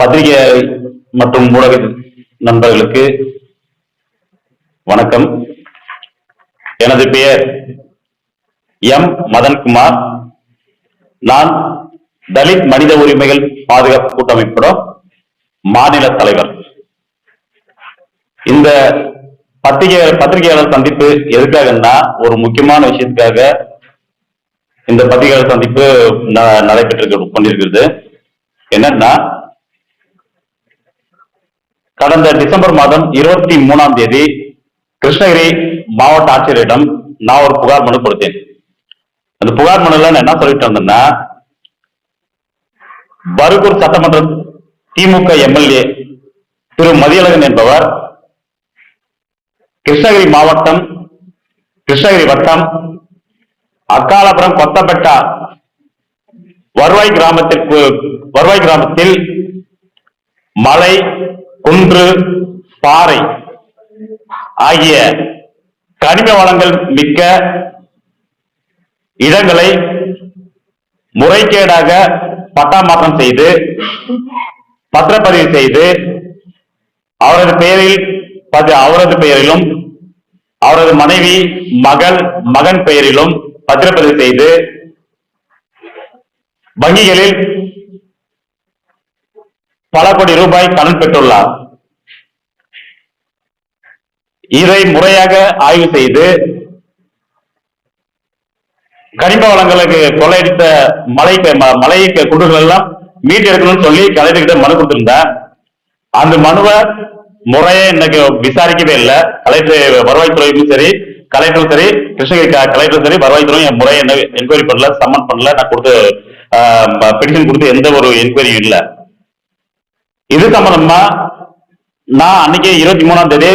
பத்திரிகை மற்றும் ஊடக நண்பர்களுக்கு வணக்கம். எனது பெயர் எம் மதன்குமார். நான் தலித் மனித உரிமைகள் பாதுகாப்பு கூட்டமைப்போட மாநில தலைவர். இந்த பத்திரிகையாளர் சந்திப்பு எதுக்காகன்னா ஒரு முக்கியமான விஷயத்துக்காக இந்த பத்திரிகையாளர் சந்திப்பு நடைபெற்று கொண்டிருக்கிறது. என்னன்னா, கடந்த டிசம்பர் மாதம் 23ஆம் தேதி கிருஷ்ணகிரி மாவட்ட ஆட்சியரிடம் நான் ஒரு புகார் மனு கொடுத்தேன். அந்த புகார் மனுல நான் என்ன சொல்லிட்டு வந்தேன்னா, பருகூர் சட்டமன்ற திமுக எம்எல்ஏ திரு மதியழகன் என்பவர் கிருஷ்ணகிரி மாவட்டம், கிருஷ்ணகிரி வட்டம், அக்காலபுரம் கொத்தப்பட்டா வருவாய் கிராமத்தில் மலை, குன்று, பாறை ஆகிய கனிம வளங்கள் மிக்க இடங்களை முறைகேடாக பட்டா மாற்றம் செய்து பத்திரப்பதிவு செய்து அவரது பெயரிலும் அவரது மனைவி, மகன் பெயரிலும் பத்திரப்பதிவு செய்து வங்கிகளில் பல கோடி ரூபாய் கடன் பெற்றுள்ளார். இதை முறையாக ஆய்வு செய்து கனிம வளங்களுக்கு கொள்ளையடித்த மலை குன்றுகள் எல்லாம் மீட்டெடுக்கணும்னு சொல்லி கலெக்டர்கிட்ட மனு கொடுத்திருந்தேன். அந்த மனுவை முறையே இன்னைக்கு விசாரிக்கவே இல்லை. கலெக்டர், வருவாய்த்துறையும் சரி, கலெக்டரும் சரி, கிருஷ்ணகிரி கலெக்டரும் சரி, வருவாய்த்துறையும் முறையை என்கொயரி பண்ணல, சம்மன் பண்ணல. நான் கொடுத்து பெட்டிஷன் கொடுத்து எந்த ஒரு என்கொயரியும் இல்லை. இது சம்பந்தமா நான் அன்னைக்கு 23ஆம் தேதி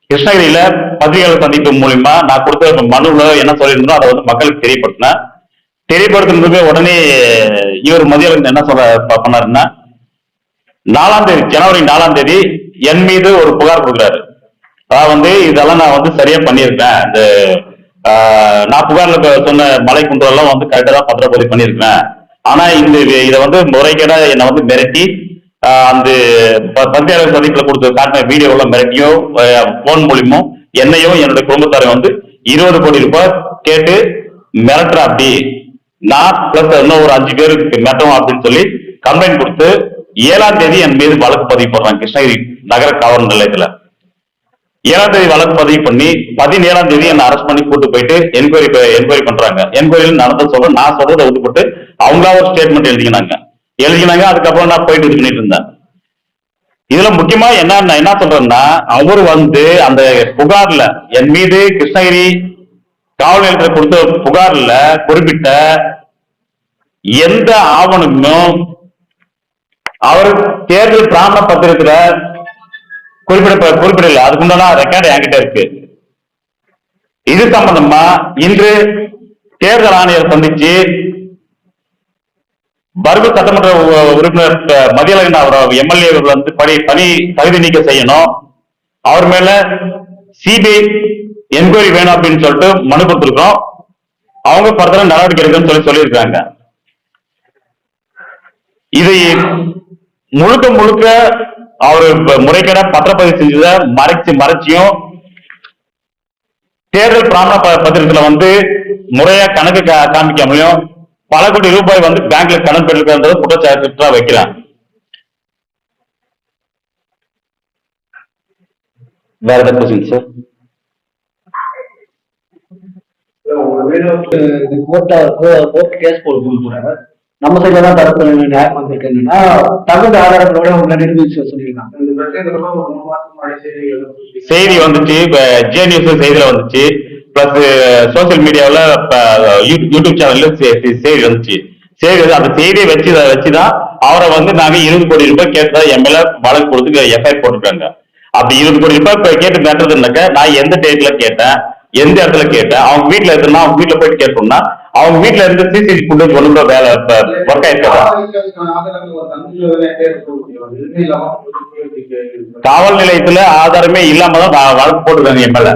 கிருஷ்ணகிரியில பத்திரிகையாளர் சந்திப்பு மூலியமா நான் கொடுத்த மனுல என்ன சொல்லியிருந்தோம் அதை மக்களுக்கு தெரியப்படுத்துறதுக்கு உடனே இவர் மதியழகன் என்ன பண்ணாருன்னா, ஜனவரி 4ஆம் தேதி என் மீது ஒரு புகார் கொடுக்குறாரு. அதாவது இதெல்லாம் நான் சரியா பண்ணியிருக்கேன், இந்த நான் புகார்ல சொன்ன மலை குன்றெல்லாம் கரெக்டா தான் பத்திரப்பதிவு பண்ணியிருக்கேன். ஆனா இதை முறைகேடா என்னை மிரட்டி அந்த பத்திரிகையாளர் சந்திப்புல கொடுத்து காட்டின வீடியோலாம் மிரட்டியோ போன் மூலியமோ என்னையும் என்னுடைய குடும்பத்தாரையும் 20 கோடி ரூபாய் கேட்டு மிரட்டுற, அப்படி நான் பிளஸ் இன்னும் ஒரு 5 பேருக்கு மிரட்டும் அப்படின்னு சொல்லி கம்ப்ளைண்ட் கொடுத்து 7ஆம் தேதி என் மீது வழக்கு பதிவு போடுறாங்க. கிருஷ்ணகிரி நகர காவல் நிலையத்துல 7ஆம் தேதி வழக்கு பதிவு பண்ணி 17ஆம் தேதி என்னை அரெஸ்ட் பண்ணி கூட்டு போயிட்டு என்கொயரி பண்றாங்க. என்கொயரியில் நடந்த நான் சொல்றதை விட்டுப்பட்டு அவங்களா ஒரு ஸ்டேட்மெண்ட் எழுதிக்கினாங்க. அதுக்கப்புறம் நான் போயிட்டு இது பண்ணிட்டு இருந்தேன். இதுல முக்கியமா என்ன சொல்றேன்னா, அவர் அந்த புகார்ல என் மீது கிருஷ்ணகிரி காவல் நிலையத்தில் கொடுத்த புகார்ல குறிப்பிட்ட எந்த ஆவணமும் அவர் தேர்தல் பிராமண பத்திரத்துல குறிப்பிடல. அதுக்குண்டான ரெக்கார்டு என்கிட்ட இருக்கு. இது சம்பந்தமா இன்று தேர்தல் ஆணையர் சந்திச்சு பருகூர் சட்டமன்ற உறுப்பினர் மதியழகன் அவர் எம்எல்ஏ பணி தகுதி நீக்க செய்யணும், அவர் மேல சிபிஐ என்கொயரி வேணும் அப்படின்னு சொல்லிட்டு மனு கொடுத்திருக்கோம். அவங்க பரதர நடவடிக்கை எடுக்கணும்னு சொல்லியிருக்காங்க. இது முழுக்க அவரு முறைகேட பத்திரப்பதிவு செஞ்சத மறைச்சியும் தேர்தல் பிராமண பத்திரத்துல முறையா கணக்கு காமிக்காமலையும் பல கோடி ரூபாய் பேங்க்ல கடன் பெற்றிருக்கிறது குற்றச்சாட்டு வைக்கிறான். வேற ஏதாவது கொஸ்டின் சார்? கோர்ட் கேஸ் போடுறாங்க. நம்ம சைட்ல தான் தரப்பு நியாயம் வந்திருக்கு. என்னன்னா, தகுந்த ஆதாரங்களோட உங்களை நிரூபிச்சு சொல்லியிருக்காங்க. செய்தி ஜே நியூஸ் செய்தியில பிளஸ் சோசியல் மீடியாவில் யூடியூப் சேனல்ல செய்தி அந்த செய்தியை வச்சுதான் அவரை நாங்க 20 கோடி ரூபாய் கேட்டதா எம்எல்ஏ வழக்கு கொடுத்து எஃப்ஐஆர் போட்டிருக்காங்க. அப்படி 20 கோடி ரூபாய் கேட்டு கேட்டதுனாக்க நான் எந்த டேட்ல கேட்டேன், எந்த இடத்துல கேட்டேன், அவங்க வீட்டுல இருக்குன்னா அவங்க வீட்டுல போயிட்டு கேட்டோம்னா அவங்க வீட்டுல இருந்து சிசிடிவி ஃபுட்டேஜ் ஒழுங்கா வேலை ஒர்க் ஆயிருக்கா? காவல் நிலையத்துல ஆதாரமே இல்லாம தான் வழக்கு போட்டுருக்காங்க எம்எல்ஏ.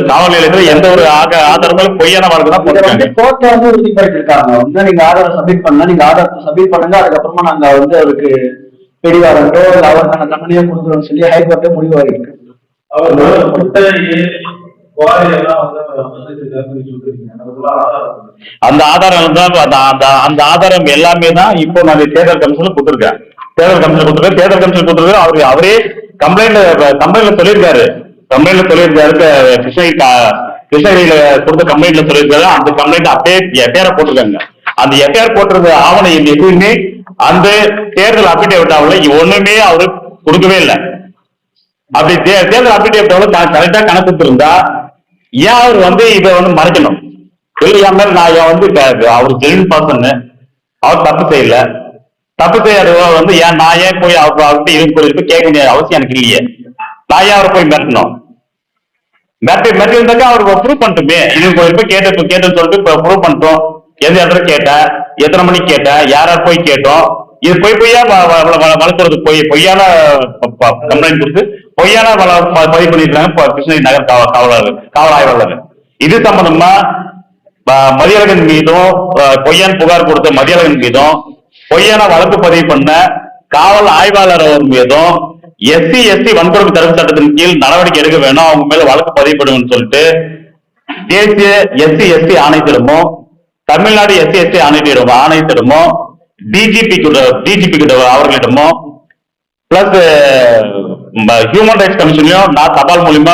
காவல் நிலையத்துல எந்த ஒரு ஆதாரங்களும் பொய்யான வழக்கு தான் போட்டுருக்காங்க. கோர்ட்ல உறுதிப்படுத்திருக்காங்க. நீங்க ஆதாரம் சப்மிட் பண்ணலாம், நீங்க ஆதாரத்தை சப்மிட் பண்ணுங்க, அதுக்கப்புறமா நாங்க அவருக்கு பிடிவாரண்டோ இல்ல அவருக்கான தண்டனையோ கொடுக்குறோம்னு சொல்லி ஹைகோர்ட்டே முடிவாக இருக்கு. அந்த ஆதாரம் தான் அந்த ஆதாரம் எல்லாமே தான் இப்போ நான் தேர்தல் கமிஷன்ல கொடுத்துருக்கேன். தேர்தல் கமிஷன் கொடுத்துருக்கு. அவரே கம்ப்ளைண்ட்ல சொல்லியிருக்காரு. கிருஷ்ணகிரியில கொடுத்த கம்ப்ளைண்ட்ல சொல்லியிருக்காரு. அந்த கம்ப்ளைண்ட் அப்படியே எஃப்ஐஆர் போட்டிருக்காங்க. அந்த எஃப்ஐஆர் போட்டிருந்த ஆவணம் எதுவுமே அந்த தேர்தல் அபிடேவிட் ஆகல, ஒண்ணுமே அவரு கொடுக்கவே இல்லை. அப்படி தேர்தல் அபிடேவிட் கரெக்டா கணக்கு இருந்தா ஏன் அவர் இதை மறைக்கணும்? இல்லையா மேல நான் அவர் ஜெயின் பர்சன், அவர் தப்பு செய்யல. தப்பு செய்யாத ஏன் நான் ஏன் போய் அவர்கிட்ட இருக்கு போயிருப்பு கேட்க வேண்டிய அவசியம் எனக்கு இல்லையே. நான் ஏன் அவரை போய் மிரட்டணும்? மிரட்டிருந்தாக்கா அவர் ப்ரூவ் பண்ணிட்டுமே. இது போயிருப்பு கேட்டுன்னு சொல்லிட்டு இப்போ ப்ரூவ் பண்ணிட்டோம். எந்த இடத்துல கேட்ட, எத்தனை மணிக்கு கேட்ட, யார் போய் கேட்டோம். இது பொய்யா வளர்க்கறது பொய்யான கம்ப்ளைண்ட் கொடுத்து பொய்யான பதிவு பண்ணிருக்காங்க கிருஷ்ணகிரி நகர் காவல் ஆய்வாளர். இது சம்பந்தமா மதியழகன் மீதும் பொய்யான புகார் கொடுத்த மதியழகன் மீதும் பொய்யான வழக்கு பதிவு பண்ண காவல் ஆய்வாளர் மீதும் எஸ்சி வன்கொடுமை தடுப்பு சட்டத்தின் கீழ் நடவடிக்கை எடுக்க வேணும், அவங்க மேல வழக்கு பதிவுபடும் சொல்லிட்டு தேசிய எஸ்சி ஆணையத்திடமும் தமிழ்நாடு எஸ்சி ஆணையத்திடமும் டிஜிபி கிட்ட அவர்களிடமும் பிளஸ் ஹியூமன் ரைட்ஸ் கமிஷன்லயும் நான் தபால் மூலியமா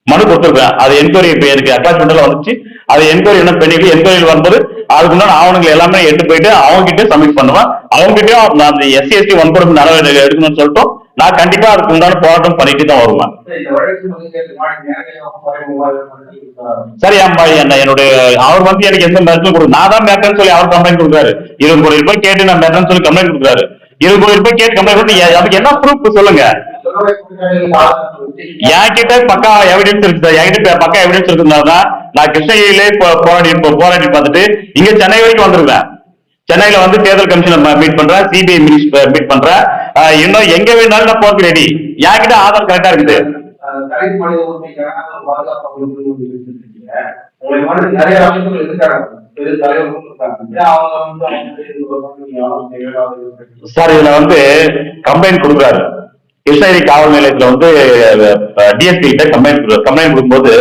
மனு கொடுத்துருக்கேன். அது என்கொயரி எனக்கு அட்டாச்மெண்ட்ல வந்துச்சு. அது என்கொயரி என்ன பண்ணிட்டு என்கொயரி வரும்போது அதுக்குண்டான ஆவணங்கள் எல்லாமே எடுத்து போயிட்டு அவங்க கிட்டே சப்மிட் பண்ணுவேன். அவங்க கிட்டயும் நான் அந்த எஸ்சி வன்கொடுமை நடவடிக்கை எடுக்கணும்னு சொல்லிட்டு நான் கண்டிப்பா அதுக்கு உண்டான போராட்டம் பண்ணிட்டு தான் வருவேன். சரி அம்பா என்னுடைய அவர் எனக்கு எந்த மிரட்டலும் கொடுக்கும். நான் தான் மிரட்டன்னு சொல்லி அவர் கம்ப்ளைண்ட் கொடுக்குறாரு. 20 கோடி ரூபாய் கேட்டு நான் மிரட்டன்னு சொல்லி கம்ப்ளைண்ட் கொடுக்குறாரு. 20 கோடி ரூபாய் கேட்டு கம்ப்ளைண்ட் கொடுத்து அதுக்கு என்ன ப்ரூஃப் சொல்லுங்க? என்கிட்ட பக்கா எவிடன்ஸ் இருக்கு சார். என்கிட்ட பக்கா எவிடன்ஸ் இருக்குனால்தான் நான் கிருஷ்ணகிரியிலே போராடி பார்த்துட்டு இங்க சென்னை வரைக்கும் வந்துருவேன். சென்னையில தேர்தல் கமிஷனர் மீட் பண்றேன், சிபிஐ மினிஸ்டர் மீட் பண்றேன். இன்னும் எங்க வேணாலும் நான் போறதுக்கு ரெடி. என்கிட்ட ஆதார் கரெக்டா இருக்குது. நிறைய அமைப்புகள் இருக்காங்க. சார் இதுல கம்ப்ளைண்ட் கொடுக்குறாரு. கிருஷ்ணகிரி காவல் நிலையத்துல டிஎஸ்பி கிட்ட கம்ப்ளைண்ட் கொடுக்கும்போது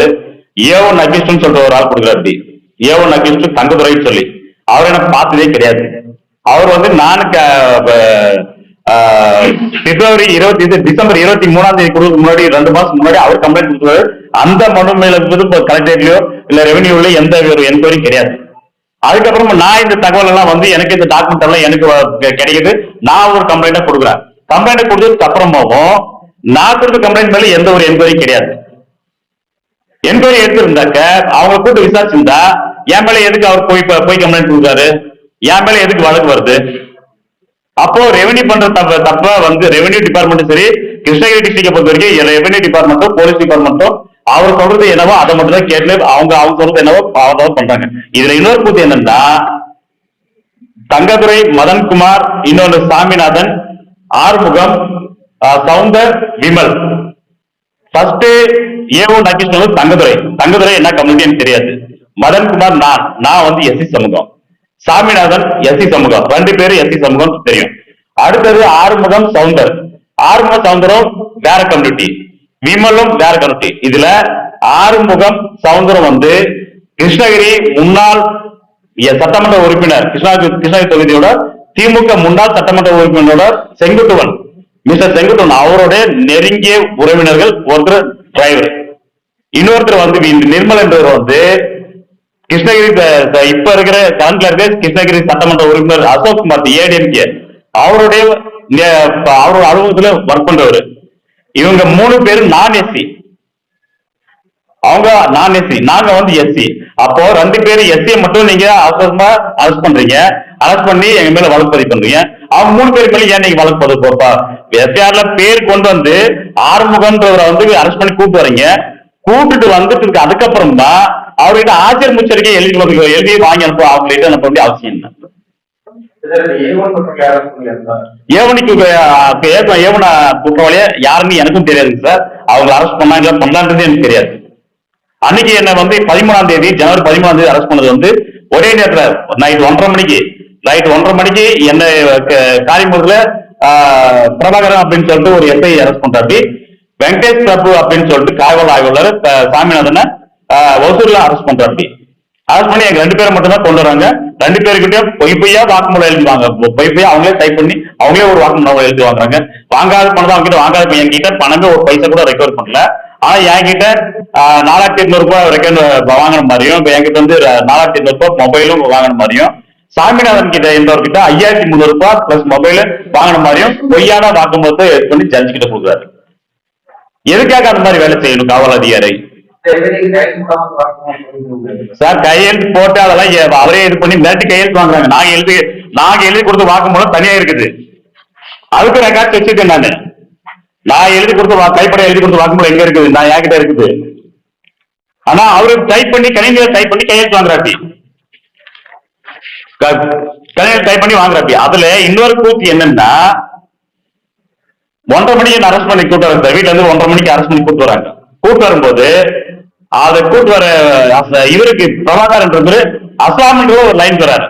A1 அகிஸ்ட்னு சொல்ற ஒரு ஆள் கொடுக்குறாரு. A1 அகிஸ்ட் தங்கதுரைன்னு சொல்லி அவர் எனக்கு பார்த்ததே கிடையாது. அவர் நான் பிப்ரவரி டிசம்பர் 23ஆம் தேதி கொடுக்க முன்னாடி 2 மாசம் முன்னாடி அவர் கம்ப்ளைண்ட் கொடுக்குறாரு. அந்த மனு மேல கலெக்டரேட்லயோ இல்ல ரெவன்யூலயோ எந்த ஒரு என்கொயரி கிடையாது. அதுக்கப்புறமா நான் இந்த தகவல் எல்லாம் எனக்கு இந்த டாக்குமெண்ட் எல்லாம் எனக்கு கிடைக்குது. நான் ஒரு கம்ப்ளைண்டா கொடுக்குறேன். கம்ப்ளைண்ட் கொடுத்ததுக்கு அப்புறமாவும் நான் கொடுத்த கம்ப்ளைண்ட் மேல எந்த ஒரு என்கொயரி கிடையாது. என்கொயரி எடுத்திருந்தாக்க அவங்க கூட்டு விசாரிச்சிருந்தா என் மேல எதுக்கு அவர் போய் கம்ப்ளைண்ட் கொடுக்குறாரு? என் மேல எதுக்கு வழக்கு வருது? அப்போ ரெவன்யூ பண்ற தப்ப ரெவன்யூ டிபார்ட்மெண்ட் சரி, கிருஷ்ணகிரி டிஸ்ட்ரிக்ட் பொறுத்த வரைக்கும் ரெவன்யூ டிபார்ட்மெண்ட்டோ போலீஸ் டிபார்ட்மெண்ட்டோ அவர் சொல்றது என்னவோ அதை மட்டும் தான் கேட்டு அவங்க சொல்றது என்னவோ அவங்க பண்றாங்க. இதுல இன்னொரு கூத்து என்னன்னா தங்கதுரை, மதன்குமார், இன்னொன்று சாமிநாதன், ஆறுமுகம், சவுந்தர், விமல். ஃபர்ஸ்ட் A1 அகிஸ்ட் தங்கதுரை என்ன கம்யூனிட்டி தெரியாது. மதன்குமார் நான் எஸ்சி சமூகம், சாமிநாதன் எஸ்சி சமூகம், 2 பேரும் எஸ்சி சமூகம் தெரியும். அடுத்தது ஆறுமுகம், சவுந்தரம் வேற கம்யூனிட்டி, விமலும் வேற கம்யூனிட்டி. இதுல ஆறுமுகம் சவுந்தரம் கிருஷ்ணகிரி முன்னாள் சட்டமன்ற உறுப்பினர், கிருஷ்ணகிரி தொகுதியோட திமுக முன்னாள் சட்டமன்ற உறுப்பினரோட செங்குட்டுவன், மிஸ்டர் செங்குட்டுவன் அவருடைய நெருங்கிய உறவினர்கள். ஒருத்தர் டிரைவர், இன்னொருத்தர் நிர்மல் என்றவர் கிருஷ்ணகிரி இப்ப இருக்கிற கரண்ட்ல இருக்க கிருஷ்ணகிரி சட்டமன்ற உறுப்பினர் அசோக் குமார் ஏடிஎம்கே அவருடைய அலுவலகத்துல ஒர்க் பண்றவர். இவங்க 3 பேரும் நான் எஸ்சி, அவங்க நான் எஸ்சி, நாங்க எஸ்சி. அப்போ 2 பேரும் எஸ்சியை மட்டும் நீங்க அவசரமா அரெஸ்ட் பண்றீங்க, அரெஸ்ட் பண்ணி எங்க மேல வழக்கு பதிவு பண்றீங்க. அவங்க 3 பேருக்கு மேல ஏன் நீங்க வழக்கு பதிவு போப்பா? எஸ்ஆர்ல பேர் கொண்டு ஆறுமுகன்றவரை அரெஸ்ட் பண்ணி கூப்பிட்டு வரீங்க. கூப்பிட்டு வந்துட்டு இருக்கு. அதுக்கப்புறம் தான் அவர்கிட்ட ஆச்சரிய முச்சரிக்கை எழுதி வாங்கி அனுப்ப அவங்கள்ட்ட அனுப்ப வேண்டிய அவசியம் என்ன? ஏவன குற்றவாளியா யாருன்னு எனக்கும் தெரியாதுங்க சார். அவங்க அரெஸ்ட் பண்ணலான்றது எனக்கு தெரியாது. அன்னைக்கு என்ன 13ஆம் தேதி ஜனவரி 13ஆம் தேதி அரெஸ்ட் பண்ணது ஒரே நேரத்துல நைட் 1:30 மணிக்கு என்ன காரியமுகத்துல பிரபாகரன் அப்படின்னு சொல்லிட்டு ஒரு எஸ்ஐ அரெஸ்ட் பண்றாப்படி, வெங்கடேஷ் பிரபு அப்படின்னு சொல்லிட்டு காவல் ஆய்வாளர் சாமிநாதனை ஒசூர்ல அரெஸ்ட் பண்றாப்படி. அரெஸ்ட் பண்ணி எங்க 2 பேரை மட்டும் தான் கொண்டு வராங்க. 2 பேருக்கிட்டே பொய்யா வாக்குமூலம் எழுதுவாங்க. பொய்யா அவங்களே டைப் பண்ணி அவங்களே ஒரு வாக்குமூலம் எழுதி வாங்குறாங்க. வாங்காத பணம் அவங்க கிட்ட வாங்காத என்கிட்ட பணமே ஒரு பைசா கூட ரெக்கவர் பண்ணல. ஆனா என்கிட்ட 4800 ரூபாய் ரெக்கவர் வாங்கின மாதிரியும், இப்ப என்கிட்ட வந்து 4800 ரூபாய் மொபைலும் வாங்கின மாதிரியும், சாமிநாதன் கிட்ட என்பவர்கிட்ட 5300 ரூபாய் பிளஸ் மொபைல் வாங்கின மாதிரியும் பொய்யான வாக்குமூலத்தை எடுத்து பண்ணி ஜட்ஜ் கிட்ட கொடுக்குறாரு. எதுக்காக அந்த மாதிரி வேலை செய்யணும் காவல் அதிகாரி? சார் கையெழுத்து போட்டு அதெல்லாம் அவரே இது பண்ணி மிரட்டி கையெழுத்து வாங்குறாங்க. நாங்க எழுதி கொடுத்த வாக்குமூலம் தனியா இருக்குது. அதுக்கு ரெக்கார்ட் வச்சிருக்கேன் நான் எழுதி கொடுத்த கைப்பட எழுதி கொடுத்த வாக்குமூலம் எங்க இருக்குது? நான் என்கிட்ட இருக்குது. ஆனா அவரு டைப் பண்ணி கணினியில டைப் பண்ணி கையெழுத்து வாங்குறாப்பி. கணினியில டைப் பண்ணி வாங்குறாப்பி. அதுல இன்னொரு கூத்து என்னன்னா, 1:30 மணிக்கு அரெஸ்ட் பண்ணி கூட்டு வர வீட்டுல இருந்து 1:30 மணிக்கு அரெஸ்ட் பண்ணி கூட்டு வராங்க. கூட்டு வரும்போது அதை கூட்டு வர இவருக்கு பிரபாகரன் அஸ்லாம் ஒரு லைன் வராரு.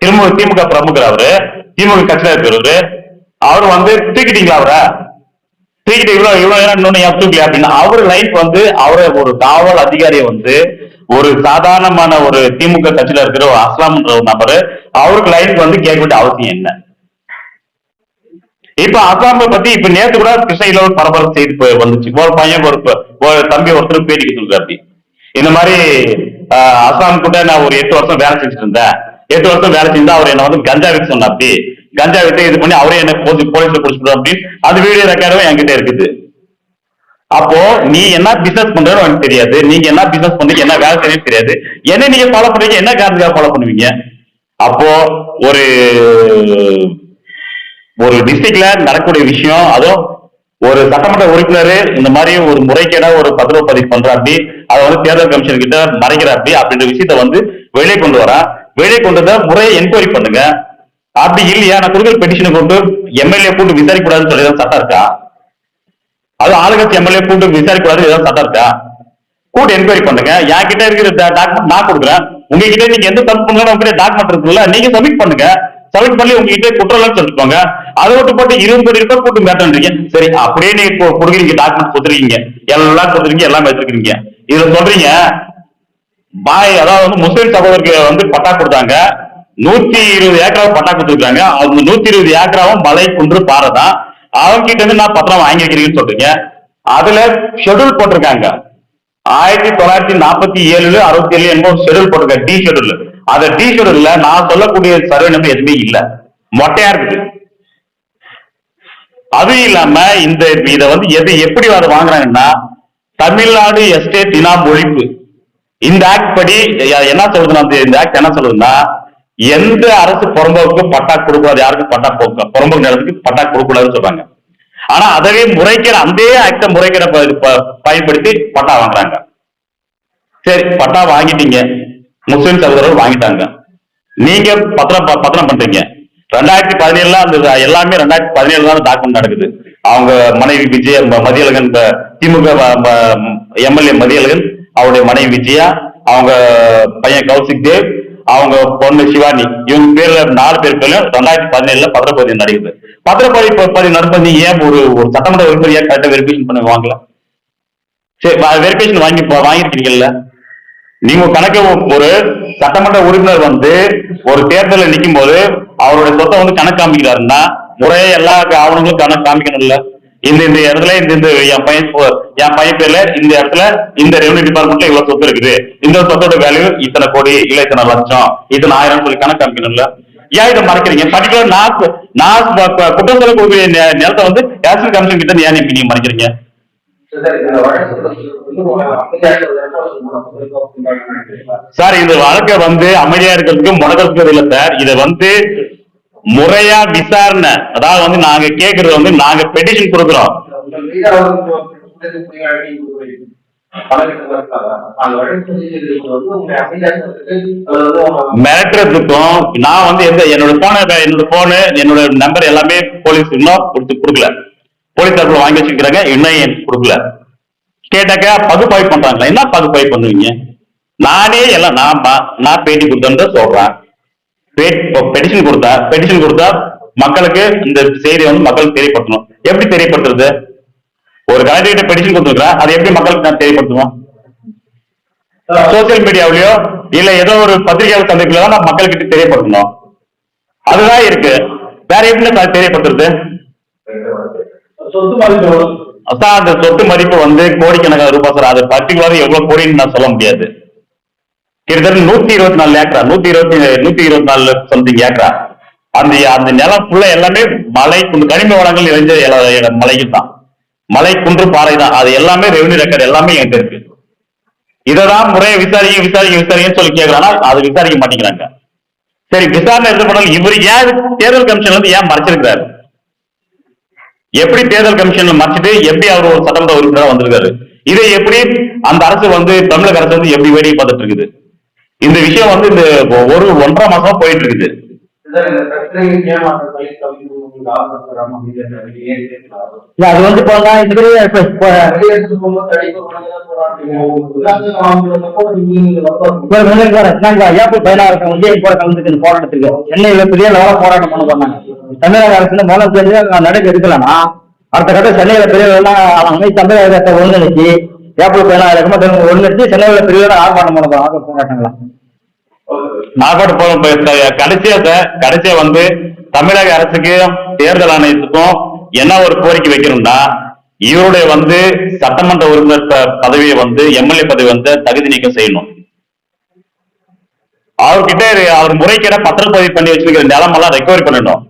திமுக பிரமுகர் அவரு, திமுக கட்சியில இருக்கிறவரு. அவரு வந்து தூக்கிட்டீங்களா அவரை? தூக்கிட்டு இவ்வளவு நேரம் இன்னொன்னு தூக்கல அப்படின்னு அவரு லைஃப் வந்து அவரை ஒரு காவல் அதிகாரியை வந்து ஒரு சாதாரணமான ஒரு திமுக கட்சியில இருக்கிற ஒரு அஸ்லாம்ன்ற ஒரு நபரு அவருக்கு லைஃப் வந்து கேட்க வேண்டிய அவசியம் என்ன? இப்ப அசாமை பத்தி இப்ப நேற்று கூட கிருஷ்ணகிரியில ஒரு பரபரப்பு செய்தி வந்துச்சு. ஒரு பையன் ஒரு தம்பி ஒருத்தர் பேட்டி கொடுத்துருக்காரு. இந்த மாதிரி அசாம் கூட நான் ஒரு 8 வருஷம் வேலை செஞ்சுட்டு இருந்தேன். 8 வருஷம் வேலை செஞ்சா அவர் என்ன வந்து கஞ்சா விட்டு சொன்னாப்படி, கஞ்சா விட்டு இது பண்ணி அவரே என்ன போலீஸ்ல பிடிச்சிட்டு அப்படி அது வீடியோ ரெக்கார்டும் என்கிட்ட இருக்குது. அப்போ நீ என்ன பிசினஸ் பண்றன்னு எனக்கு தெரியாது, நீங்க என்ன பிசினஸ் பண்றீங்க, என்ன வேலை செய்யணும் தெரியாது, என்ன நீங்க ஃபாலோ பண்றீங்க, என்ன காரணத்துக்காக ஃபாலோ பண்ணுவீங்க? அப்போ ஒரு டிஸ்ட்ரிக்ட்ல நடக்கக்கூடிய விஷயம், அதுவும் ஒரு சட்டமன்ற உறுப்பினர் இந்த மாதிரி ஒரு முறைகேடா ஒரு பத்திர பதிவு பண்றாப்படி, அதை வந்து தேர்தல் கமிஷன் கிட்ட மறைக்கிறாப்படி அப்படின்ற விஷயத்த வந்து வெளியே கொண்டு வரா. வெளியே கொண்டு வந்த முறையை என்கொயரி பண்ணுங்க. அப்படி இல்லையா நான் கொடுக்குற பெட்டிஷனை கொண்டு எம்எல்ஏ கூட்டு விசாரிக்க கூடாதுன்னு சொல்லி ஏதாவது சட்டம் இருக்கா? அது ஆளுங்கட்சி எம்எல்ஏ கூட்டு விசாரிக்க கூடாது ஏதாவது சட்டம் இருக்கா? கூட்டு என்கொயரி பண்ணுங்க. என் கிட்ட இருக்கிற டாக்குமெண்ட் நான் கொடுக்குறேன். உங்ககிட்ட நீங்க எந்த தப்பு பண்ணாலும் உங்ககிட்ட டாக்குமெண்ட் இருக்குல்ல, நீங்க சப்மிட் பண்ணுங்க. சப்மிட் பண்ணி உங்ககிட்ட குற்றம்லாம் சொல்லிக்கோங்க. அதை விட்டு போட்டு 20 கோடி ரூபாய் கூட்டு மேட்டன்றீங்க. சரி அப்படியே நீங்க கொடுக்குறீங்க, டாக்குமெண்ட் கொடுத்துருக்கீங்க, எல்லாம் கொடுத்துருக்கீங்க, எல்லாம் வச்சிருக்கீங்க. இதுல சொல்றீங்க அதாவது வந்து முஸ்லிம் சகோதரருக்கு வந்து பட்டா கொடுத்தாங்க, 120 ஏக்கராவும் பட்டா கொடுத்துருக்காங்க. அவங்க 120 ஏக்கராவும் மலை குன்று பாறை தான். அவங்க கிட்ட இருந்து நான் பத்திரம் வாங்கிக்கிறீங்கன்னு சொல்றீங்க. அதுல ஷெட்யூல் போட்டிருக்காங்க 1947 67 என்பது ஷெட்யூல் போட்டிருக்காங்க, டி ஷெட்யூல். அந்த டி ஷெட்யூல்ல நான் சொல்லக்கூடிய சர்வே நம்பர் எதுவுமே இல்ல, மொட்டையா இருக்குது. அது இல்லாம இத வந்து எப்படி அதை வாங்குறாங்கன்னா, தமிழ்நாடு எஸ்டேட் இனாம் ஒழிப்பு இந்த ஆக்ட் படி என்ன சொல்றதுன்னா, இந்த ஆக்ட் என்ன சொல்றதுன்னா, எந்த அரசு புறம்போக்கு பட்டா கொடுக்கூடாது, யாருக்கும் பட்டா புறம்போக்கு நிலத்துக்கு பட்டா கொடுக்கூடாதுன்னு சொல்றாங்க. ஆனா அதவே முறைக்கிற அந்த ஆக்ட முறைக்கிற பயன்படுத்தி பட்டா வாங்குறாங்க. சரி பட்டா வாங்கிட்டீங்க, முஸ்லிம் சகோதரர்கள் வாங்கிட்டாங்க, நீங்க பத்திரம் பண்றீங்க. 2017 அந்த எல்லாமே 2017 தான் டாக்குமெண்ட் நடக்குது. அவங்க மனைவி விஜயா மதியழகன், திமுக எம்எல்ஏ மதியழகன், அவருடைய மனைவி விஜயா, அவங்க பையன் கௌசிக் தேவ், அவங்க பொண்ணு சிவானி, இவங்க பேர்ல 4 பேர் பேர்ல 2017 பத்திரப்பதிவு நடக்குது. பத்திரப்பதிவு நடப்பது நீங்க ஏன் ஒரு சட்டமன்ற உறுப்பினர் ஏன் கரெக்டா வெரிஃபிகேஷன் பண்ண வாங்கல? சரி வெரிஃபிகேஷன் வாங்கிருக்கீங்கல்ல, நீங்க கணக்கு ஒரு சட்டமன்ற உறுப்பினர் வந்து ஒரு தேர்தலில் நிற்கும் போது அவருடைய சொத்தை வந்து கணக்கு காமிக்கிறாருன்னா முறையே எல்லா ஆவணங்களும் கணக்கு காமிக்கணும்ல. இந்த இடத்துல என் பையன் பேர்ல இந்த இடத்துல இந்த ரெவன்யூ டிபார்ட்மெண்ட்ல இவ்வளவு சொத்து இருக்குது, இந்த சொத்தோட வேல்யூ இத்தனை கோடி, இல்ல இத்தனை லட்சம், இத்தனை ஆயிரம் சொல்லி கணக்கு காமிக்கணும்ல. ஏன் இதை மறைக்கிறீங்க? பர்டிகுலர் நான் குற்றம் சொல்லக்கூடிய நிலத்தை வந்து நேஷனல் கமிஷன் கிட்ட ஏன் நீங்க மறைக்கிறீங்க? சார் இந்த வழக்கை வந்து அமைதியா இருக்கிறதுக்கு முடக்கிறதுக்கு இல்ல சார், இதை வந்து முறையா விசாரணை, அதாவது வந்து நாங்க கேட்கறது வந்து நாங்க பெட்டிஷன் கொடுக்குறோம். மிரட்டுறதுக்கும் நான் வந்து என்னோட போனு என்னோட நம்பர் எல்லாமே போலீஸ் இன்னும் கொடுக்கல, போலீஸ் தரப்புல வாங்கி வச்சுக்கிறாங்க, இன்னும் கொடுக்கல. கேட்டாக்க பகுப்பாய்வு பண்றாங்களா? என்ன பகுப்பாய்வு பண்ணுவீங்க? நானே எல்லாம் நான் பேட்டி கொடுத்தேன்னு சொல்றேன். பெட்டிஷன் கொடுத்தா மக்களுக்கு இந்த செய்தியை வந்து மக்களுக்கு தெரியப்படுத்தணும். எப்படி தெரியப்படுத்துறது? ஒரு கலெக்டர்கிட்ட பெட்டிஷன் கொடுத்துருக்கேன், அதை எப்படி மக்களுக்கு நான் தெரியப்படுத்துவோம்? சோசியல் மீடியாவிலயோ இல்ல ஏதோ ஒரு பத்திரிகையாளர் சந்திப்புல தான் நான் மக்கள்கிட்ட தெரியப்படுத்தணும். அதுதான் இருக்கு. வேற எப்படி நான் தெரியப்படுத்துறது? அதான் அந்த சொத்து மதிப்பு வந்து கோடிக்கணக்கான ரூபாய் சார். அது பர்டிகுலரா எவ்வளவு கோடின்னு நான் சொல்ல முடியாது. கிட்டத்தட்ட 124 ஏக்கரா, 124 சம்திங் ஏக்கரா. அந்த நிலம் ஃபுல்லா எல்லாமே மலை குன்று கனிம வளங்கள் நிறைஞ்ச மலைகள் தான், மலை குன்று பாறை தான். அது எல்லாமே ரெவன்யூ ரெக்கார்டு எல்லாமே என்கிட்ட இருக்கு. இததான் முறையை விசாரிக்கன்னு சொல்லி கேட்கறாங்க, அது விசாரிக்க மாட்டேங்கிறாங்க. சரி, விசாரணை எடுத்து பண்ணாலும் இவர் ஏன் தேர்தல் கமிஷன்ல இருந்து ஏன் மறைச்சிருக்கிறாரு? எப்படி தேர்தல் கமிஷன்ல மறைச்சிட்டு எப்படி அவர் ஒரு சட்டமன்ற உறுப்பினராக வந்திருக்காரு? இதை எப்படி அந்த அரசு வந்து தமிழக அரசு வந்து எப்படி வேடிக்கை பார்த்துட்டு இருக்குது? இந்த விஷயம் வந்து இந்த 1.5 மாசமா போயிட்டு இருக்குது. அது வந்து போராட்டத்துக்கு சென்னையில பெரிய லெவல போராட்டம் பண்ண போனாங்க. தமிழக அரசு முதல் தேதி நடக்க எடுக்கலன்னா அடுத்த கட்ட சென்னையில பெரிய தமிழக அரசை ஒருங்கிணைச்சு ஏப்ரல் 16 ஒருங்கிணைச்சு சென்னையில பெரிய ஆர்ப்பாட்டம் பண்ண போறாங்க. போராட்டங்களா கடைசியா வந்து தமிழக அரசுக்கு தேர்தல் ஆணையத்துக்கும் என்ன ஒரு கோரிக்கை வைக்கணும்னா, இவருடைய வந்து சட்டமன்ற உறுப்பினர் பதவியை வந்து எம்எல்ஏ பதவி வந்து தகுதி நீக்கம் செய்யணும். அவர்கிட்ட அவர் முறைகேட பத்திரப்பதிவு பண்ணி வச்சிருக்கிற நிலமெல்லாம் ரெக்கவரி பண்ணணும்.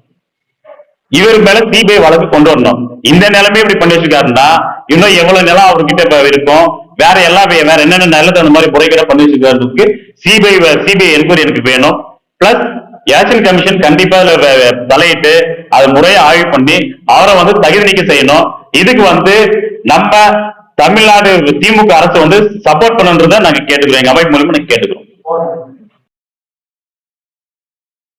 இவர் மேல சிபிஐ வழக்கு கொண்டு வரணும். இந்த நிலைமை இப்படி பண்ணி வச்சிருக்காருன்னா இன்னும் எவ்வளவு நிலம் அவர்கிட்ட இருக்கும், வேற என்னென்ன நிலத்தை அந்த மாதிரி முறைகேட பண்ணி வச்சிருக்கிறதுக்கு சிபிஐ என்கொயரி எனக்கு வேணும். பிளஸ் எலெக்ஷன் கமிஷன் கண்டிப்பா தலையிட்டு அதை முறையை ஆய்வு பண்ணி அவரை வந்து தகுதி நீக்கம் செய்யணும். இதுக்கு வந்து நம்ம தமிழ்நாடு திமுக அரசு வந்து சப்போர்ட் பண்ணுன்றதை நாங்க கேட்டுக்கிறோம். எங்க அமைப்பு மூலமா நாங்க கேட்டுக்கிறோம்.